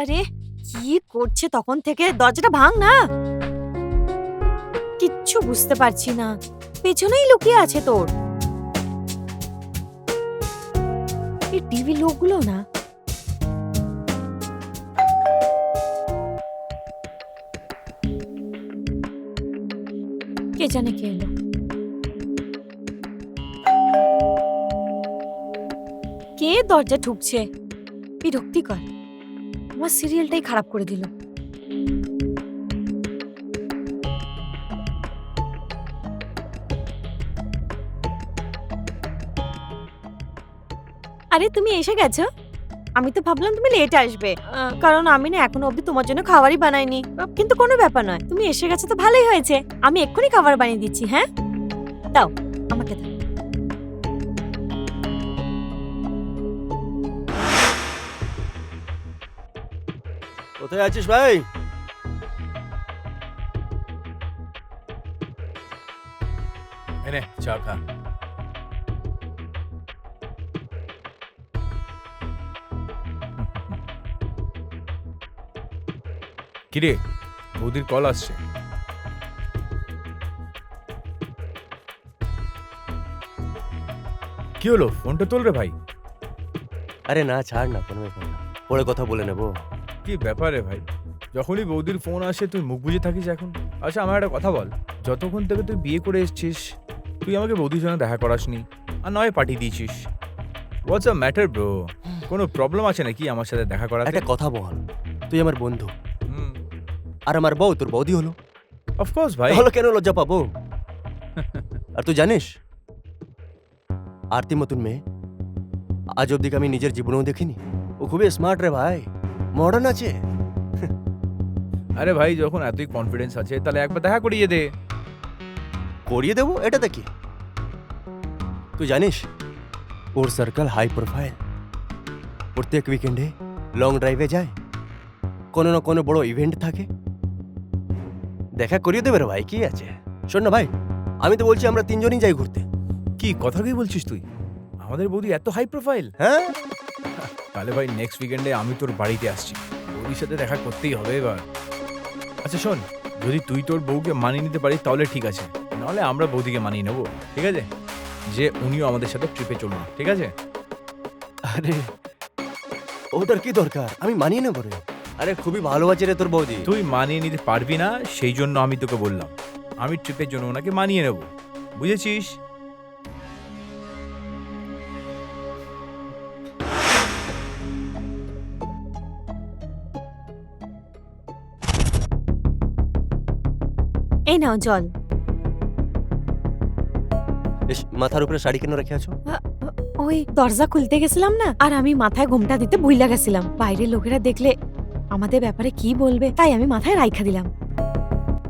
আরে কি করছে তখন থেকে? দরজাটা ভাঙ না। কিচ্ছু বুঝতে পারছি না, পেছনেই লুকিয়ে আছে তোর। এই টিভি লোকগুলো না। কে জানে কে এলো। কে দরজা ঠুকছে? বিরক্তিকর, আমার সিরিয়ালটাই খারাপ করে দিল। আরে তুমি এসে গেছো? আমি তো ভাবলাম তুমি লেট আসবে, কারণ আমি না এখনো অবধি তোমার জন্য খাবারই বানাইনি। কিন্তু কোনো ব্যাপার নয়, তুমি এসে গেছো তো ভালোই হয়েছে। আমি এক্ষুনি খাবার বানিয়ে দিচ্ছি। হ্যাঁ, দাও আমাকে দাও। কোথায় আছিস ভাই? এনে চা খা। কিরে, বৌদির কল আসছে। কি হলো, ফোনটা তোল রে ভাই। আরে না ছাড় না, কোনো ব্যাপার না, পরে কথা বলে নেবো। কি ব্যাপারে ভাই, যখনই বৌদির ফোন আসে তুই মুখ বুজে থাকিস এখন। আচ্ছা আমার একটা কথা বল, যতক্ষণ থেকে তুই বিয়ে করে এসেছিস তুই আমাকে বৌদির সঙ্গে দেখা করাসনি, আর নয় পাঠিয়ে দিয়েছিস। হোয়াটস আ ম্যাটার ব্রো? কোনো প্রবলেম আছে নাকি আমার সাথে দেখা করাতে? একটা কথা বল, তুই আমার বন্ধু হুম, আর আমার বউ তোর বৌদি হলো, অফকোর্স ভাই। হলো কেন লজ্জা পাবো? আর তুই জানিস আরতি মতন মেয়ে আজ অব্দি আমি নিজের জীবনেও দেখিনি। ও খুবই স্মার্ট রে ভাই, মডার্ন আছে। আরে ভাই যখন এতই কনফিডেন্স আছে তাহলে একবার দেখা করিয়ে দে। করিয়ে দেবো এটাতে কি? তুই জানিস ওর সার্কেল হাই প্রোফাইল, প্রত্যেক উইকেন্ডে লং ড্রাইভে যায়, কোনো না কোনো বড় ইভেন্ট থাকে, দেখা করিয়ে দেবে রে ভাই, কি আছে? শোন না ভাই, আমি তো বলছি আমরা তিনজনই যাই ঘুরতে। কি কথা কি বলছিস তুই? আমাদের বৌদি এত হাই প্রোফাইল? হ্যাঁ, তাহলে ভাই নেক্সট উইকেন্ডে আমি তোর বাড়িতে আসছি, বৌদির সাথে দেখা করতেই হবে এবার। আচ্ছা শোন, যদি তুই তোর বউকে মানিয়ে নিতে পারিস তাহলে ঠিক আছে, নাহলে আমরা বৌদিকে মানিয়ে নেবো, ঠিক আছে? যে উনিও আমাদের সাথে ট্রিপে চলুন, ঠিক আছে? আরে ওটার কি দরকার, আমি মানিয়ে নেবো রে। আরে খুবই ভালো আছে রে তোর বৌদি। তুই মানিয়ে নিতে পারবি না, সেই জন্য আমি তোকে বললাম আমি ট্রিপের জন্য ওনাকে মানিয়ে নেব, বুঝেছিস? এই নাও জল। বেশ, মাথার উপরে শাড়ি কেন রেখে আছো? ওই দরজা খুলতে গেছিলাম না, আর আমি মাথায় ঘোমটা দিতে ভুইলা গেছিলাম। বাইরের লোকেরা দেখলে আমাদের ব্যাপারে কি বলবে, তাই আমি মাথায় রাইখা দিলাম।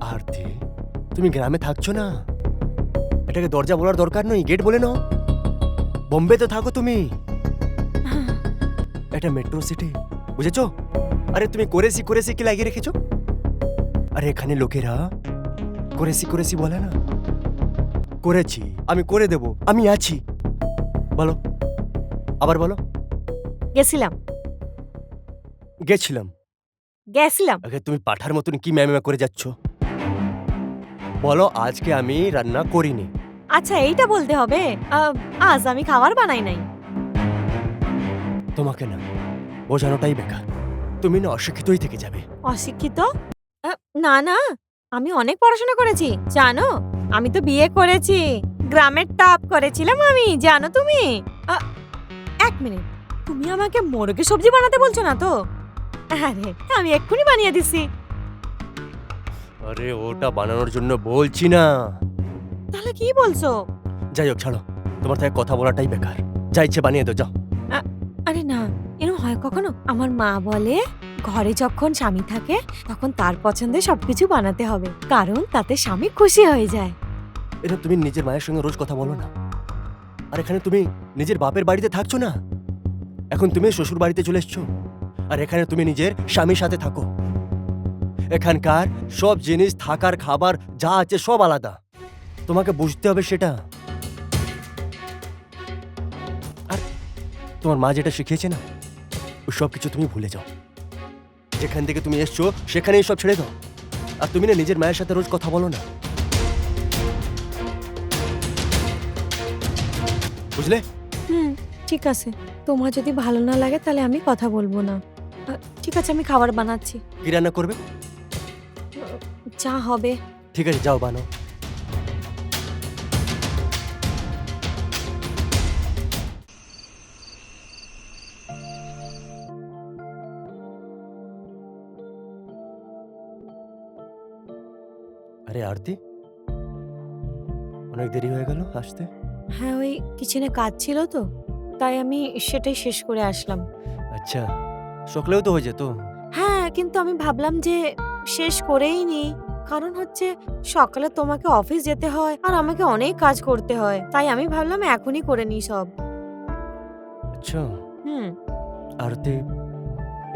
আরতি, তুমি গ্রামে থাকছো না, এটাকে দরজা বলার দরকার নেই, গেট বলে নাও। বোম্বেতে থাকো তুমি, এটা মেট্রো সিটি, বুঝেছো? আরে তুমি করেছি করেছি কি লাগিয়ে রেখেছো? আরে এখানে লোকেরা করেছি করেছি বলে না, করেছি আমি, করে দেব, আমি আছি। বলো, আবার বলো। গেছিলাম গেছিলাম। গেছিলাম আগে তুমি পাঠার মতন কি ম্যামা করে যাচ্ছ? বলো আজকে আমি রান্না করিনি। আচ্ছা এইটা বলতে হবে? আজ আমি খাবার বানাই নাই। তোমাকে না বোঝানোটাই বেকার, তুমি না অশিক্ষিতই থেকে যাবে। অশিক্ষিত? না না, আমি অনেক পড়াশোনা করেছি জানো। আমি তো বিয়ে করেছি, গ্রামের টপ করেছিলাম আমি, জানো তুমি? এক মিনিট, তুমি আমাকে মোরগের সবজি বানাতে বলছো না তো? আরে আমি এক্ষুনি বানিয়ে দিছি। আরে ওটা বানানোর জন্য বলছি না। তাহলে কি বলছো? যাই হোক ছাড়ো, তোমার থেকে কথা বলাটাই বেকার, যা ইচ্ছে বানিয়ে দাও, যাও। আরে না, এরকম হয় কখনো? আমার মা বলে ঘরে যখন স্বামী থাকে তখন তার পছন্দের সবকিছু বানাতে হবে, কারণ তাতে স্বামী খুশি হয়ে যায়। এটা তুমি নিজের মায়ের সঙ্গে রোজ কথা বলো না। আর এখানে তুমি নিজের বাপের বাড়িতে থাকছো না, এখন তুমি শ্বশুর বাড়িতে চলে এসছো, আর এখানে তুমি নিজের স্বামীর সাথে থাকো। এখানকার সব জিনিস, থাকার, খাবার যা আছে সব আলাদা, তোমাকে বুঝতে হবে সেটা। আর তোমার মা যেটা শিখিয়েছে না, ওই সব কিছু তুমি ভুলে যাও। যেখান থেকে তুমি এসছো সেখানেই সব ছেড়ে দাও। আর তুমি না নিজের মায়ের সাথে রোজ কথা বলো না, বুঝলে? ঠিক আছে, তোমার যদি ভালো না লাগে তাহলে আমি কথা বলবো না। ঠিক আছে, আমি খাবার বানাচ্ছি। কি রান্না করবে? যা হবে। ঠিক আছে, যাও বানাও। আরে আরতি, অনেক দেরি হয়ে গেল আসতে। হ্যাঁ, ওই কিচেনে কাজ ছিল তো, তাই আমি সেটাই শেষ করে আসলাম। আচ্ছা, সকালেও তো হয়ে যেত। হ্যাঁ, কিন্তু আমি ভাবলাম যে শেষ করেই নি। কারণ হচ্ছে সকালে তোমাকে অফিস যেতে হয় আর আমাকে অনেক কাজ করতে হয়, তাই আমি ভাবলাম এখনই করে নি সব। আচ্ছা হুম। আরতি,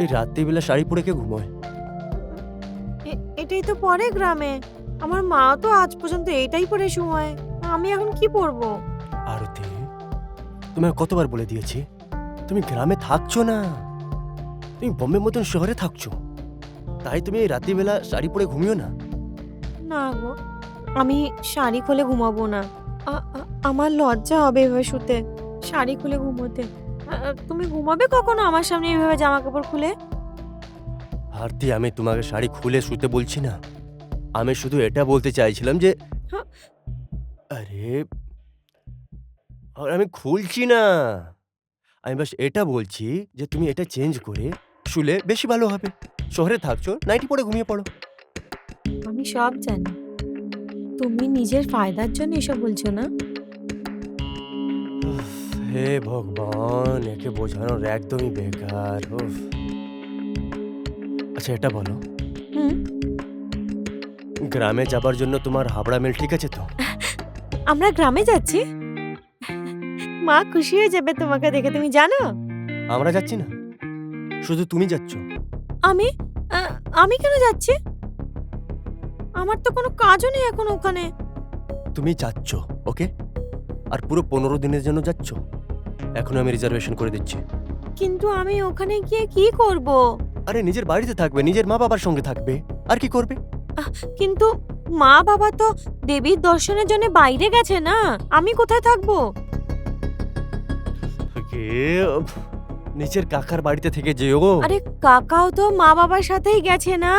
এই রাত্রিবেলা শাড়ি পরে কে ঘুমোয়? এটাই তো পরে গ্রামে। আমার মা তো আজ পর্যন্ত এইটাই পরে ঘুমায়। আমি এখন কি পরবো? আরতি, তোমায় কতবার বলে দিয়েছি তুমি গ্রামে থাকছো না, তুমি বোম্বে মতন শহরে থাকছো, তাই তুমি এই রাত্রিবেলা শাড়ি পরে ঘুমিও না। না গো, আমি শাড়ি খুলে ঘুমাবো না। আমার লজ্জা হবে এভাবে শুতে, শাড়ি খুলে ঘুমোতে। তুমি ঘুমাবে কখনো আমার সামনে এইভাবে জামা কাপড় খুলে? আরতি, আমি তোমাকে শাড়ি খুলে শুতে বলছি না, আমি শুধু এটা বলতে চাইছিলাম যে হ্যাঁ। আরে আর আমি খুলছি না, আমি বাস এটা বলছি যে তুমি এটা চেঞ্জ করে শুলে বেশি ভালো হবে। শহরে থাকছো, নাইটি পরে ঘুমিয়ে পড়ো। আমি সব জানি, তুমি নিজের ফায়দার জন্য এসব বলছো না? উফ, হে ভগবান, একে বোঝানোর একদমই বেকার। উফ। আচ্ছা এটা বলো, হুম। গ্রামে যাবার জন্য তোমার হাবড়া মেল ঠিক আছে তো? আমরা গ্রামে যাচ্ছি? মা খুশি হয়ে যাবে তোমাকে দেখে, তুমি জানো? আমরা যাচ্ছি না, শুধু তুমি যাচ্ছ। আমি আমি কেন যাচ্ছি? আমার তো কোনো কাজও নেই এখন ওখানে। তুমি যাচ্ছ, ওকে? আর পুরো 15 দিনের জন্য যাচ্ছ। এখন আমি রিজার্ভেশন করে দিচ্ছি। কিন্তু আমি ওখানে গিয়ে কি করব? আরে নিজের বাড়িতে থাকবে, নিজের মা বাবার সঙ্গে থাকবে, আর কি করবে? কিন্তু মা বাবা তো দেবীর দর্শনের জন্য বাইরে গেছে না, আমি কোথায় থাকবো? ওকে, নিজের কাকার বাড়িতে থেকে যেও। আরে কাকাও তো মা বাবার সাথেই গেছে না।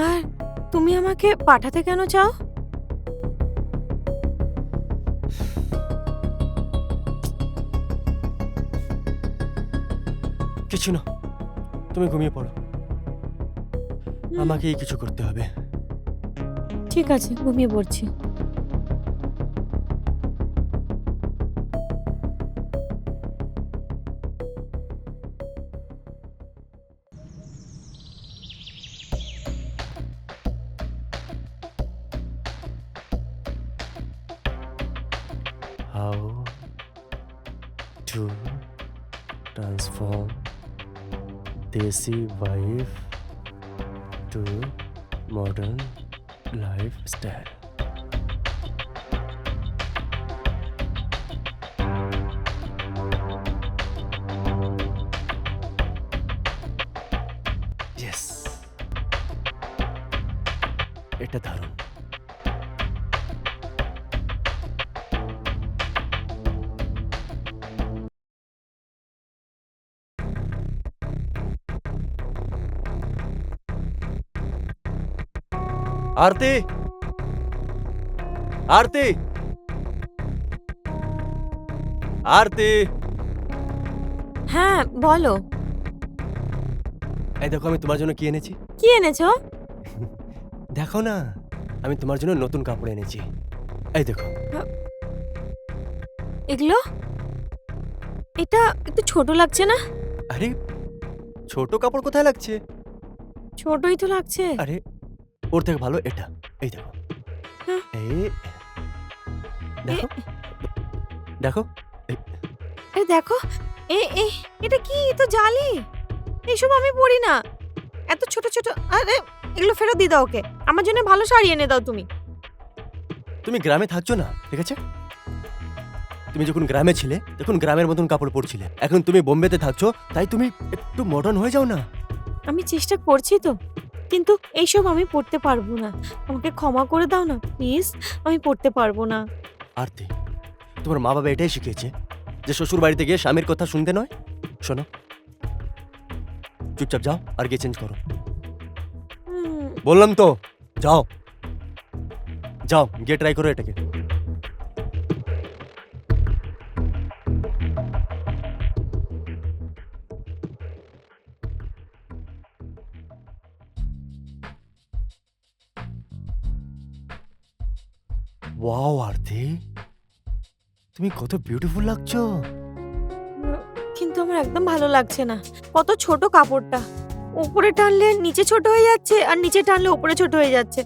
আর তুমি আমাকে পাঠাতে কেন চাও? কিছু না, তুমি ঘুমিয়ে পড়ো, আমাকেই কিছু করতে হবে। ঠিক আছে, ঘুমিয়ে পড়ছি। How to transform desi wife to modern lifestyle? Yes, এটা দারুণ। আরতি, আরতি, আরতি, হ্যাঁ বলো, এই দেখো আমি তোমার জন্য কি এনেছি। কি এনেছো? দেখো না, আমি তোমার জন্য নতুন কাপড় এনেছি, এই দেখো। এগুলো, এটা একটু ছোট লাগছে না? আরে ছোট কাপড় কোথায় লাগছে? ছোটই তো লাগছে। আরে ওর থেকে ভালো এটা, এই দেখো। হ্যাঁ। এই দেখো, দেখো, এই এ দেখো, এটা কি? এ তো জালি, এইসব আমি পরি না। এত ছোট ছোট, আরে এগুলো ফেরত দিয়ে দাও ওকে। আমার জন্য ভালো শাড়ি এনে দাও তুমি। তুমি গ্রামে থাকছো না, ঠিক আছে? তুমি যখন গ্রামে ছিলে তখন গ্রামের মতন কাপড় পরছিলে, এখন তুমি বোম্বেতে থাকছো, তাই তুমি একটু মডার্ন হয়ে যাও না। আমি চেষ্টা করছি তো, কিন্তু এইসব আমি পড়তে পারবো না। আমাকে ক্ষমা করে দাও না প্লিজ, আমি পড়তে পারবো না। আরতি, তোমার মা বাবা এটাই শিখিয়েছে যে শ্বশুর বাড়িতে গিয়ে স্বামীর কথা শুনতে নয়। শোনো, চুপচাপ যাও আর গিয়ে চেঞ্জ করো। হুম, বললাম তো, যাও যাও গিয়ে ট্রাই করো এটাকে। ওয়াও আরতি, তুমি কত বিউটিফুল লাগছো। কিন্তু আমার একদম ভালো লাগছে না। কত ছোট কাপড়টা, উপরে টানলে নিচে ছোট হয়ে যাচ্ছে আর নিচে টানলে উপরে ছোট হয়ে যাচ্ছে।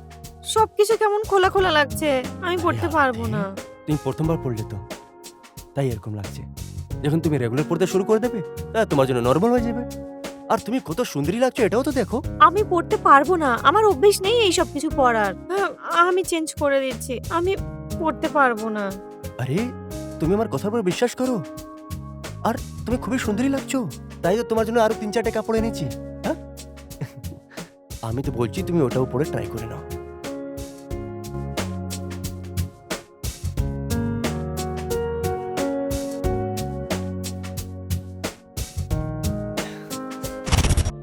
সবকিছু কেমন খোলা খোলা লাগছে, আমি পড়তে আরে পারবো আরতি, না। তুমি প্রথমবার পড়লে তো, তাই এরকম লাগছে। যখন তুমি রেগুলার পড়তে শুরু করে দেবে, তা তোমার জন্য নর্মাল হয়ে যাবে। আর তুমি কত সুন্দরী লাগছো এটাও তো দেখো। আমি পড়তে পারবো না, আমার অভ্যেস নেই এই সব কিছু পড়ার। আমি চেঞ্জ করে দিচ্ছি, আমি পড়তে পারবো না। আরে তুমি আমার কথার উপর বিশ্বাস করো। আর তুমি খুবই সুন্দরী লাগছো, তাই তো তোমার জন্য আরো 3-4টে কাপড় এনেছি। হ্যাঁ, আমি তো বলছি তুমি ওটাও পরে ট্রাই করে নাও।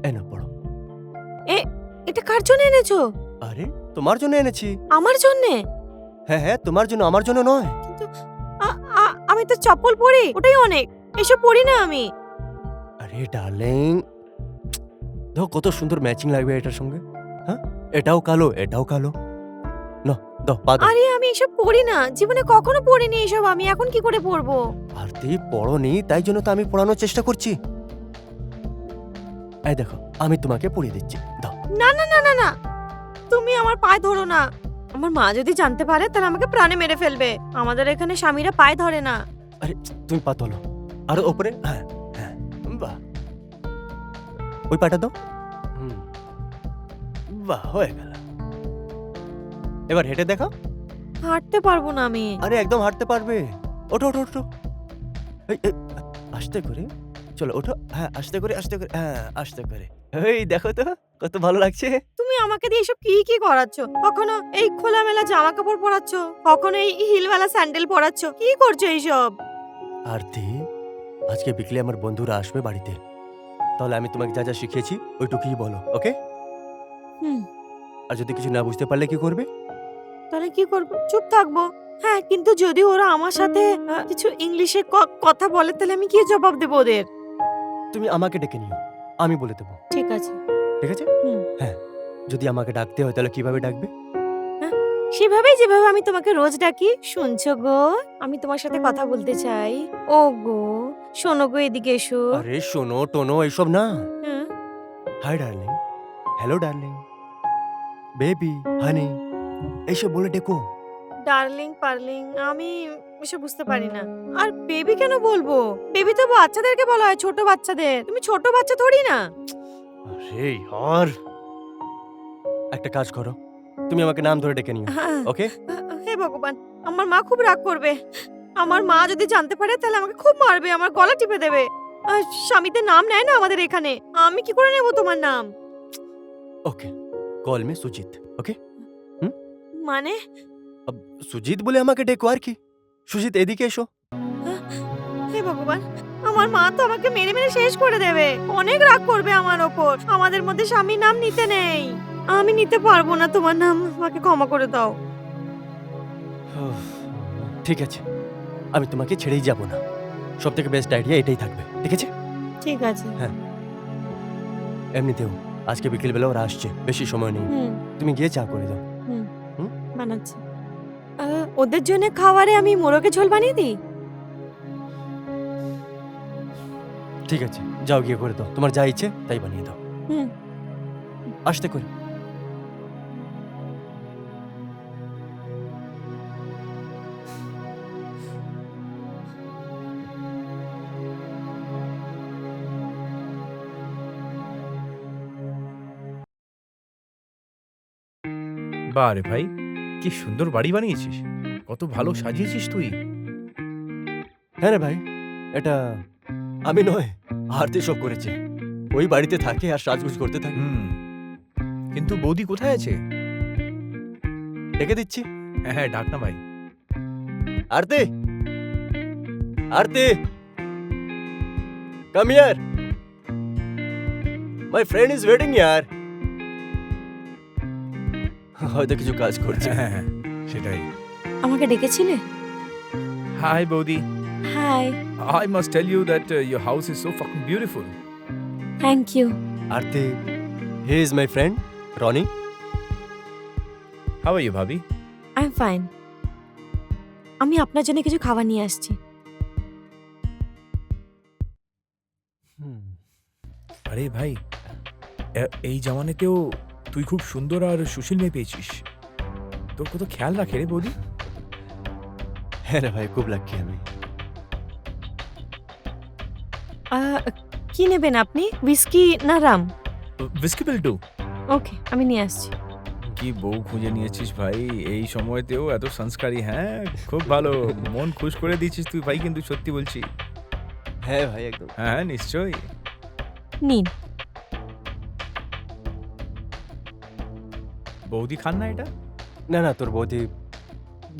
এনো পড়ো। এটা কার জন্য এনেছো? আরে তোমার জন্য এনেছি। আমার জন্যে? হ্যাঁ হ্যাঁ, তোমার জন্য, আমার জন্য নয়। কিন্তু আমি তো চপ্পল পরি, ওটাই অনেক। এসব পরি না আমি। আরে ডার্লিং, দেখো কত সুন্দর ম্যাচিং লাগবে এটার সঙ্গে। হ্যাঁ, এটাও কালো, এটাও কালো। না, দাও পা দাও। আরে আমি এসব পরি না, জীবনে কখনো পরিনি এসব, আমি এখন কি করে পরবো? আরতি পড়োনি, তাই জন্য তো আমি পড়ানোর চেষ্টা করছি। এই দেখো, আমি তোমাকে পড়িয়ে দিচ্ছি, দাও। না না না না না, তুমি আমার পায়ে ধরো না। আমার মা যদি জানতে পারে তাহলে আমাকে প্রাণে মেরে ফেলবে। আমাদের এখানে স্বামীরা পায়ে ধরে না। আরে তুমি পা তোলো, আর ওপরে, হ্যাঁ হ্যাঁ, বাহ, ওই পাটা দাও। হুম, বাহ, হয়ে গেল। এবার হেঁটে দেখো। হাঁটতে পারবো না আমি। আরে একদম হাঁটতে পারবে। ওঠো ওঠো ওঠো। এই, এই, আস্তে করে চলো, ওঠো। হ্যাঁ, আস্তে করে, আস্তে করে, হ্যাঁ আস্তে করে। এই দেখো তো কত ভালো লাগছে। তুমি আমাকে দিয়ে এসব কি কি করাচ্ছ? কখনো এই খোলামেলা জামা কাপড় পরাচ্ছ, কখনো এই হিলওয়ালা স্যান্ডেল পরাচ্ছ, কি করছো এইসব? আরতি, আজকে বিকেলে আমার বন্ধুরা আসবে বাড়িতে, তাহলে আমি তোমাকে যা যা শিখিয়েছি ওইটুকুই বলো, ওকে? হুম, আর যদি কিছু না বুঝতে পারলে কি করবে? তাহলে কি করবো? চুপ থাকবো। হ্যাঁ, কিন্তু যদি ওরা আমার সাথে কিছু ইংলিশে কথা বলে তাহলে আমি কি জবাব দেবো ওদের? তুমি আমাকে ডেকে নিও, আমি বলে দেবো। ঠিক আছে। ঠিক আছে? হুম। হ্যাঁ, যদি আমাকে ডাকতে হয় তাহলে কিভাবে ডাকবে? সেভাবেই যেভাবে আমি তোমাকে রোজ ডাকি। শুনছো গো, আমি তোমার সাথে কথা বলতে চাই। ও গো, শোনো গো, এদিকে এসো। আরে শোনো টোনো এইসব না। হ্যাঁ, hi darling, hello darling, baby, honey, এইসব বলে ডেকো। ডার্লিং পার্লিং আমি এসব বুঝতে পারি না। আর বেবি কেন বলবো? বেবি তো বাচ্চাদেরকে বলা হয়, ছোট বাচ্চাদের। তুমি ছোট বাচ্চা থোড়ি না। আরে ইয়ার, একটা কাজ করো, তুমি আমাকে নাম ধরে ডেকে নিও, হ্যাঁ, ওকে? হে ভগবান, আমার মা খুব রাগ করবে। আমার মা যদি জানতে পারে তাহলে আমাকে খুব মারবে, আমার গলা টিপে দেবে। স্বামীতে নাম নেয় না আমাদের এখানে। আমি কি করে নেব তোমার নাম? ওকে, কল মি সুজিত, ওকে? মানে সুজিত বলে আমাকে ডেকো আর কি। সুজিত এদিকে এসো। হে ভগবান, আমার মা তো আমাকে মেরে মেরে শেষ করে দেবে। অনেক রাগ করবে আমার ওপর। আমাদের মধ্যে স্বামীর নাম নিতে নেই। আমি নিতে পারবো না তোমার নাম, আমাকে ক্ষমা করে দাও। উফ, ঠিক আছে, আমি তোমাকে ছেড়েই যাব না। সব থেকে বেস্ট আইডিয়া এটাই থাকবে, ঠিক আছে? ঠিক আছে। এমনিতেও আজকে বিকেলবেলা ওরা আসছে, বেশি সময় নেই। হুম, তুমি গিয়ে চা করে দাও। বানাচ্ছি। ওদের জন্য খাবারে আমি মোরগের ঝোল বানিয়ে দিই। ঠিক আছে, যাও গিয়ে করে দাও, তোমার যা ইচ্ছে তাই বানিয়ে দাও। হুম। আসতে করে। বাহ রে ভাই, কি সুন্দর বাড়ি বানিয়েছিস, কত ভালো সাজিয়েছিস তুই। হ্যাঁ রে ভাই, এটা আমি নয়, আরতি সব করেছে। ওই বাড়িতে থাকে আর সাজগুজ করতে থাকে। কিন্তু বৌদি কোথায় আছে? ডেকে দিচ্ছি। হ্যাঁ হ্যাঁ, ডাক না ভাই। Arati, Arati, come here, my friend is waiting ইয়ার। হয়তো কিছু কাজ করছে। হ্যাঁ হ্যাঁ, সেটাই। আমাকে ডেকেছিলে? হাই বৌদি। Hi. I must tell you that your house is so fucking beautiful. Thank you. Aarti, he is my friend Roni. How are you, bhabhi? I am fine. আমি আপনার জন্য কিছু খাবার নিয়ে আসছি। আরে ভাই, এই জামানেতেও তুই খুব সুন্দর আর সুশীল মেয়ে পেয়েছিস। তোর কত খেয়াল রাখে রে বৌদি। হ্যাঁ রে ভাই, খুব লাকি আমি। কি নেবেন আপনি? হুইস্কি না রাম? বিস্কি বিল্টু। ওকে, আমি নিয়ে আসছি। কি বউ খুঁজে নিয়েছিস ভাই, এই সময়তেও এত সংস্কারী। হ্যাঁ, খুব ভালো, মন খুশ করে দিয়েছিস তুই ভাই, কিন্তু সত্যি বলছি। হ্যাঁ ভাই, একদম। হ্যাঁ নিশ্চয়ই। নিন। বৌদি খান না এটা? না না, তোর বৌদি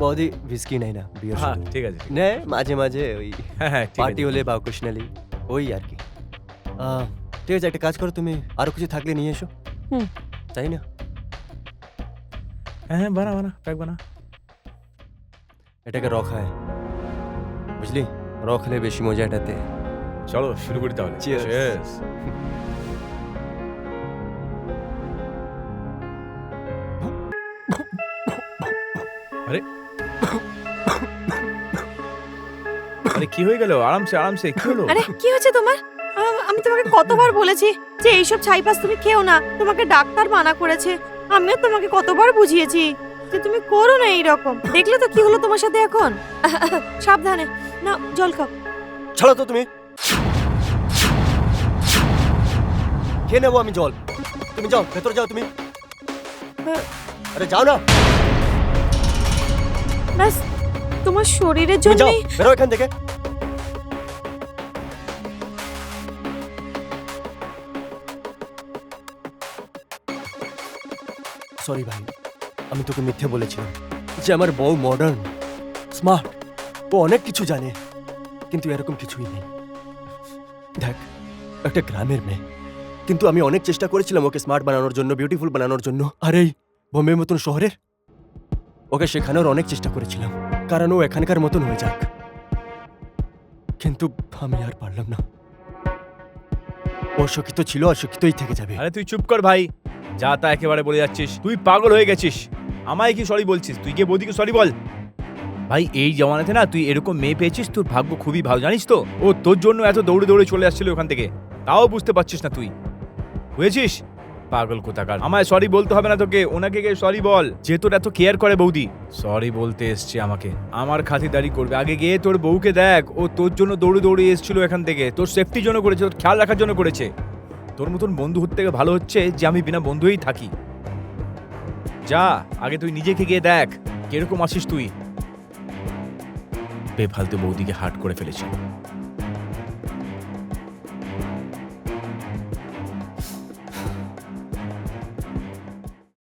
বৌদি হুইস্কি নেই না, বিয়ার হ্যাঁ শুধু ঠিক আছে, ঠিক আছে। নে, মাঝে মাঝে ওই হ্যাঁ হ্যাঁ ঠিক পার্টি আছে। হলে বা অকেশনালি ওই আর কি। ঠিক আছে, একটা কাজ করো, তুমি আরো কিছু থাকলে নিয়ে এসো। হুম। তাই না? হ্যাঁ হ্যাঁ, বানা বানা, প্যাক বানা। এটাকে রখায়, বুঝলি? রখলে বেশি মজা এটাতে। চলো শুরু করি তাহলে। Cheers. Cheers. আরে আরে কি হয়ে গেল? আরামসে আরামসে, কি হলো? আরে কি হয়েছে তোমার? আমি তোমাকে কতবার বলেছি যে এইসব ছাইপাস তুমি খেও না, তোমাকে ডাক্তার মানা করেছে। আমিও তোমাকে কতবার বুঝিয়েছি যে তুমি করো না এই রকম। দেখলে তো কি হলো তোমার সাথে এখন। সাবধানে না, জল খাও। ছাড়ো তো তুমি, খেয়ে নেবো আমি জল। তুমি যাও, ভেতরে যাও তুমি। আরে যাও না, ব্যাস তোমার শরীরের তুমি যাও, জন্যই। বেরো এখান থেকে। সরি ভাই, আমি তোকে মিথ্যে বলেছিলাম যে আমার বউ মডার্ন, স্মার্ট, ও অনেক কিছু জানে, কিন্তু এরকম কিছুই নেই। দেখ, একটা গ্রামের মেয়ে, কিন্তু আমি অনেক চেষ্টা করেছিলাম ওকে স্মার্ট বানানোর জন্য, বিউটিফুল বানানোর জন্য। আর এই বোম্বের মতন শহরের ওকে শেখানোর অনেক চেষ্টা করেছিলাম, কারণ ও এখানকার মতন হয়ে যাক। কিন্তু আমি আর পারলাম না। ও শিক্ষিত ছিল আর শিক্ষিতই থেকে যাবে। আরে তুই চুপ কর ভাই, যা তা একেবারে বলে যাচ্ছিস। তুই পাগল হয়ে গেছিস। আমায় কি সরি বলছিস? তুই গিয়ে বৌদিকে সরি বল। ভাই এই জমানাতে না তুই এরকম মেয়ে পেয়েছিস, তোর ভাগ্য খুবই ভালো, জানিস তো? ও তোর জন্য এত দৌড়ে দৌড়ে চলে আসছিল ওখান থেকে, তাও বুঝতে পারছিস না তুই। বুঝেছিস? পাগল কোথাকার। আমায় সরি বলতে হবে না তোকে, ওনাকে গিয়ে সরি বল, যে তোর এত কেয়ার করে বৌদি। সরি বলতে এসছে আমাকে, আমার খাতিরদারি করবে। আগে গিয়ে তোর বউকে দেখ, ও তোর জন্য দৌড়ে দৌড়ে এসেছিল এখান থেকে, তোর সেফটির জন্য করেছে, তোর খেয়াল রাখার জন্য করেছে। তোর মতন বন্ধু হতে থেকে ভালো হচ্ছে যে আমি বিনা বন্ধুই থাকি। যা আগে তুই নিজেকে গিয়ে দেখ কিরকম আছিস তুই। বেফালতু বৌদিকে হার্ট করে ফেলেছি।